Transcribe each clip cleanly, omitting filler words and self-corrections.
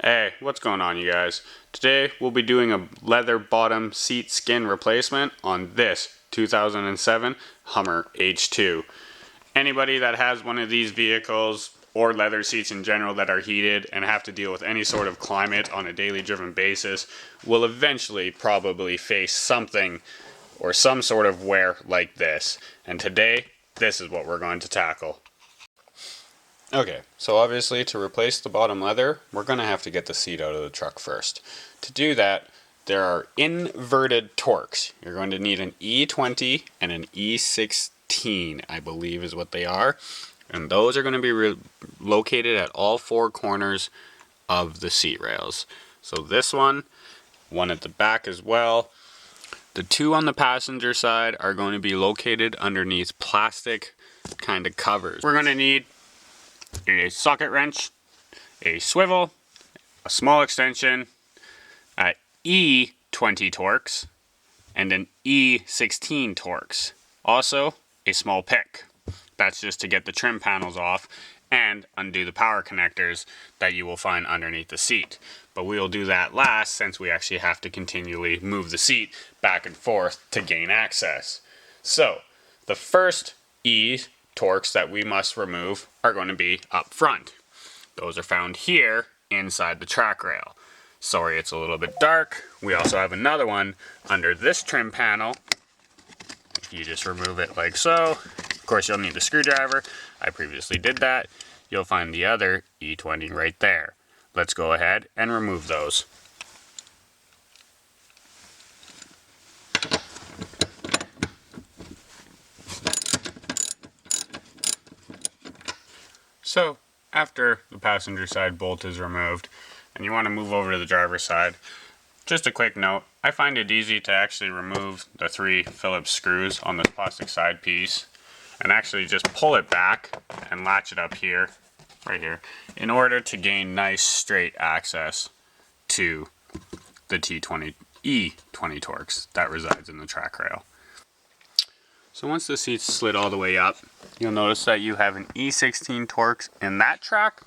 Hey, what's going on, you guys? Today we'll be doing a leather bottom seat skin replacement on this 2007 Hummer H2. Anybody that has one of these vehicles or leather seats in general that are heated and have to deal with any sort of climate on a daily driven basis will eventually probably face something or some sort of wear like this. And today, this is what we're going to tackle. Okay, so obviously to replace the bottom leather, we're going to have to get the seat out of the truck first. To do that, there are inverted Torx. You're going to need an E20 and an E16, I believe is what they are. And those are going to be located at all four corners of the seat rails. So this one at the back as well. The two on the passenger side are going to be located underneath plastic kind of covers. We're going to need a socket wrench, a swivel, a small extension, an E20 Torx, and an E16 Torx. Also, a small pick. That's just to get the trim panels off and undo the power connectors that you will find underneath the seat. But we will do that last since we actually have to continually move the seat back and forth to gain access. So, the first E Torx that we must remove are going to be up front. Those are found here inside the track rail. Sorry, it's a little bit dark. We also have another one under this trim panel. If you just remove it like so, of course you'll need a screwdriver. I previously did that. You'll find the other E20 right there. Let's go ahead and remove those. So, after the passenger side bolt is removed, and you want to move over to the driver's side, just a quick note, I find it easy to actually remove the 3 Phillips screws on this plastic side piece, and actually just pull it back and latch it up here, right here, in order to gain nice straight access to the E20 Torx that resides in the track rail. So once the seat's slid all the way up, you'll notice that you have an E16 Torx in that track.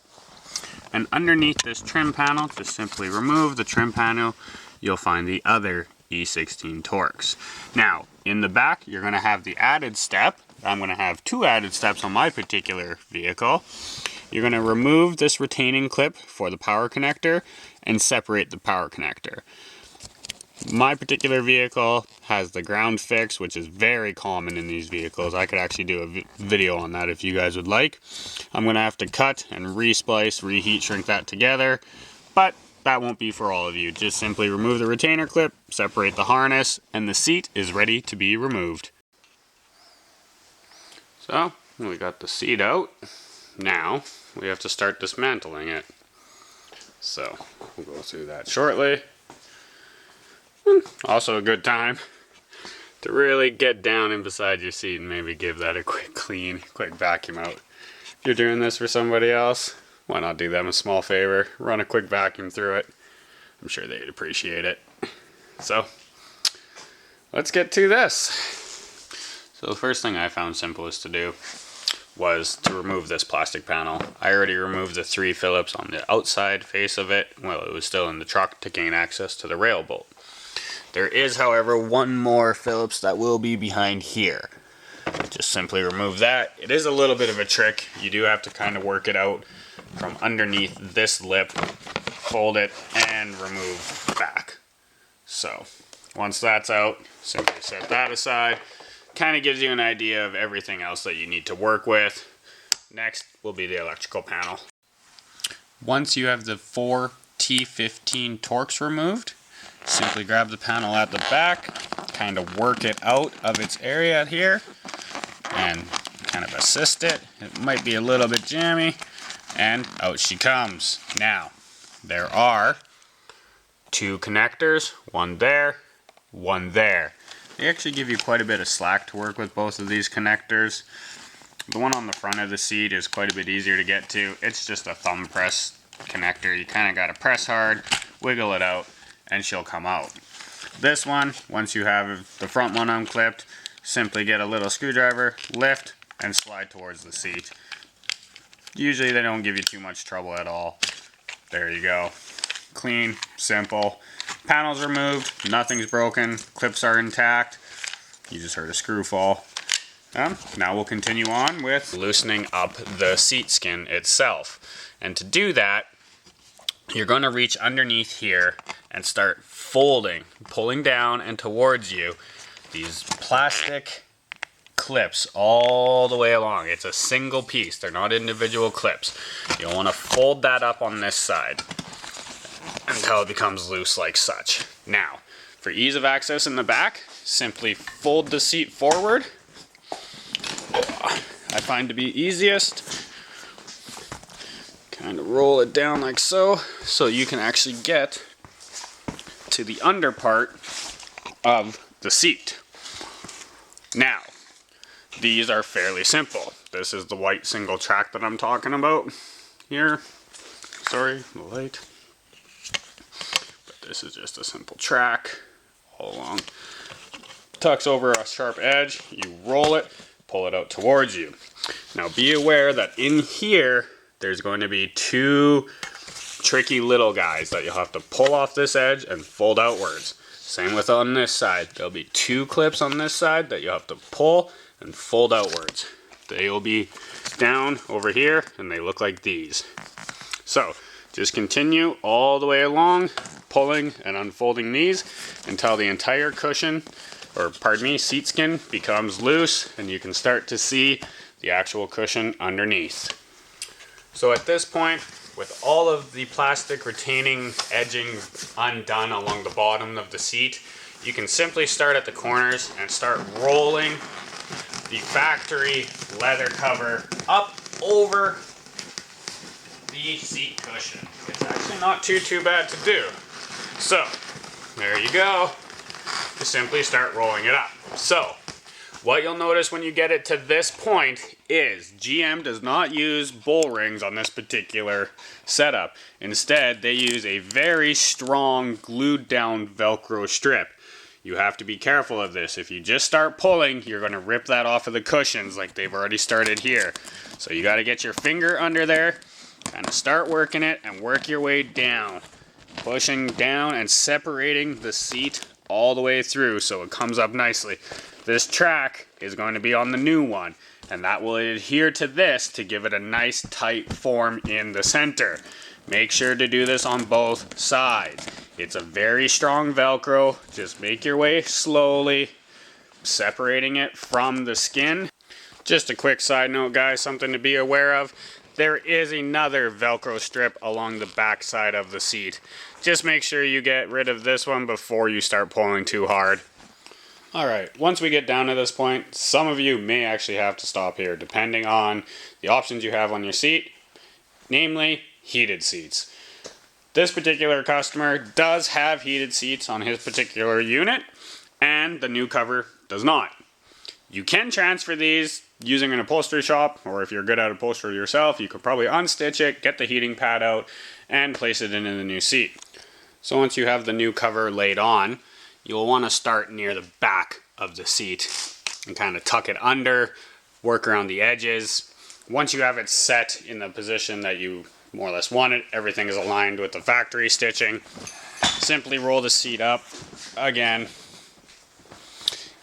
And underneath this trim panel, just simply remove the trim panel, you'll find the other E16 Torx. Now, in the back, you're going to have the added step. I'm going to have 2 added steps on my particular vehicle. You're going to remove this retaining clip for the power connector and separate the power connector. My particular vehicle has the ground fix, which is very common in these vehicles. I could actually do a video on that if you guys would like. I'm going to have to cut and re-splice, reheat shrink that together, but that won't be for all of you. Just simply remove the retainer clip, separate the harness, and the seat is ready to be removed. So, we got the seat out. Now, we have to start dismantling it. So, we'll go through that shortly. Also a good time to really get down in beside your seat and maybe give that a quick clean, quick vacuum out. If you're doing this for somebody else, why not do them a small favor? Run a quick vacuum through it. I'm sure they'd appreciate it. So, let's get to this. So the first thing I found simplest to do was to remove this plastic panel. I already removed the 3 Phillips on the outside face of it while it was still in the truck to gain access to the rail bolt. There is, however, one more Phillips that will be behind here. Just simply remove that. It is a little bit of a trick. You do have to kind of work it out from underneath this lip, fold it, and remove back. So, once that's out, simply set that aside. Kind of gives you an idea of everything else that you need to work with. Next will be the electrical panel. Once you have the 4 T15 Torx removed, simply grab the panel at the back, kind of work it out of its area here, and kind of assist it. It might be a little bit jammy, and out she comes. Now, there are 2 connectors, one there, one there. They actually give you quite a bit of slack to work with both of these connectors. The one on the front of the seat is quite a bit easier to get to. It's just a thumb press connector. You kind of got to press hard, wiggle it out, and she'll come out. This one, once you have the front one unclipped, simply get a little screwdriver, lift, and slide towards the seat. Usually they don't give you too much trouble at all. There you go. clean, simple. Panels removed, nothing's broken, clips are intact. You just heard a screw fall. Now we'll continue on with loosening up the seat skin itself. And to do that, you're going to reach underneath here and start folding, pulling down and towards you these plastic clips all the way along. It's a single piece, they're not individual clips. You'll want to fold that up on this side until it becomes loose like such. Now, for ease of access in the back, simply fold the seat forward. I find to be easiest. Kind of roll it down like so you can actually get to the under part of the seat. Now, these are fairly simple. This is the white single track that I'm talking about here. Sorry, the light. But this is just a simple track all along. Tucks over a sharp edge, you roll it, pull it out towards you. Now be aware that in here, there's going to be two tricky little guys that you'll have to pull off this edge and fold outwards. Same with on this side. There'll be two clips on this side that you'll have to pull and fold outwards. They will be down over here and they look like these. So just continue all the way along, pulling and unfolding these until the entire cushion, or pardon me, seat skin becomes loose and you can start to see the actual cushion underneath. So at this point, with all of the plastic retaining edging undone along the bottom of the seat, you can simply start at the corners and start rolling the factory leather cover up over the seat cushion. It's actually not too bad to do. So, there you go. You simply start rolling it up. So, what you'll notice when you get it to this point is GM does not use bull rings on this particular setup. Instead, they use a very strong glued down Velcro strip. You have to be careful of this. If you just start pulling, you're going to rip that off of the cushions like they've already started here. So you got to get your finger under there, kind of start working it and work your way down. Pushing down and separating the seat all the way through so it comes up nicely. This track is going to be on the new one, and that will adhere to this to give it a nice tight form in the center. Make sure to do this on both sides. It's a very strong Velcro. Just make your way slowly, separating it from the skin. Just a quick side note, guys, something to be aware of. There is another Velcro strip along the back side of the seat. Just make sure you get rid of this one before you start pulling too hard. Alright, once we get down to this point, some of you may actually have to stop here depending on the options you have on your seat, namely heated seats. This particular customer does have heated seats on his particular unit, and the new cover does not. You can transfer these using an upholstery shop, or if you're good at upholstery yourself, you could probably unstitch it, get the heating pad out, and place it into the new seat. So once you have the new cover laid on, you'll want to start near the back of the seat and kind of tuck it under, work around the edges. Once you have it set in the position that you more or less want it, everything is aligned with the factory stitching. Simply roll the seat up again,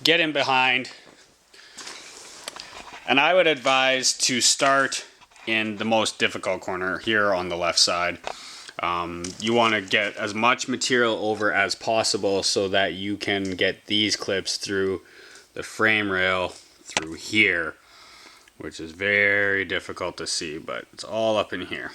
get in behind, and I would advise to start in the most difficult corner here on the left side. You want to get as much material over as possible so that you can get these clips through the frame rail through here, which is very difficult to see, but it's all up in here.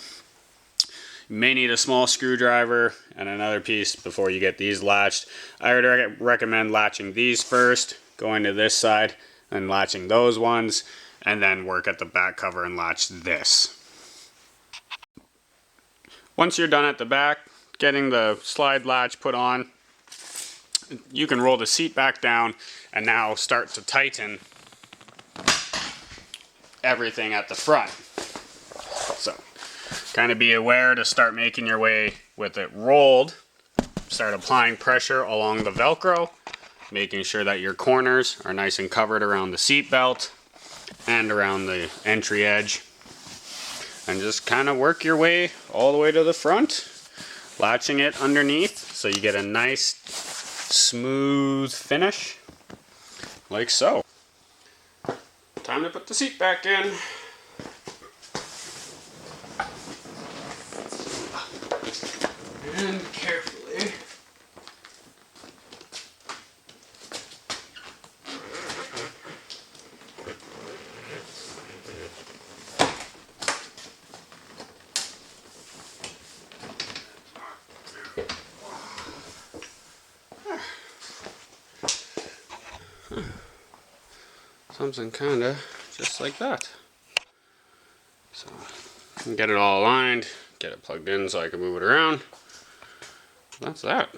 You may need a small screwdriver and another piece before you get these latched. I would recommend latching these first, going to this side and latching those ones, and then work at the back cover and latch this. Once you're done at the back, getting the slide latch put on, you can roll the seat back down and now start to tighten everything at the front. So, kind of be aware to start making your way with it rolled. Start applying pressure along the Velcro, making sure that your corners are nice and covered around the seat belt and around the entry edge. And just kind of work your way all the way to the front latching it underneath so you get a nice smooth finish, like so. Time to put the seat back in. And carefully. Something kinda just like that. So get it all aligned, get it plugged in so I can move it around. That's that.